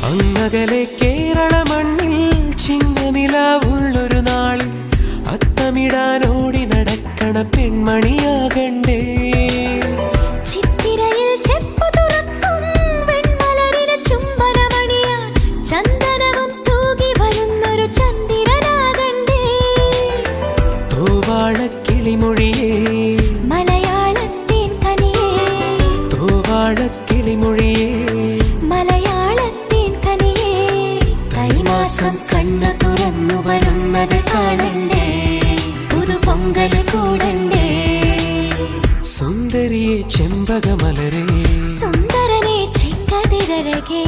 അങ്ങകലെ കേരള മണ്ണിൽ ചിങ്ങനിലാവുള്ളൊരു നാളിൽ അത്തമിടാനോടി നടക്കണ പെൺമണിയാകണ്ടേ. ചിത്തിരയിൽ ചെപ്പു തുറക്കും വെൺമലരിന് ചുംബനമണിയാൻ ചന്ദനവും തൂകി വരുന്നൊരു ചന്ദ്രനാകണ്ടേ. തോവാളക്കിളിമൊഴിയേ മലയാളത്തിൻ കനിയേ, തോവാളക്കിളിമൊഴിയേ മലയാളത്തിൻ കനിയേ. തൈമാസം കണ്ണു തുറന്നു വരുന്നത് കാണണ്ടേ, പുതുപൊങ്കൽ കൂടണ്ടേ. സുന്ദരിയെ ചെമ്പകമലരേ, സുന്ദരനെ ചെങ്കതിരഴകേ.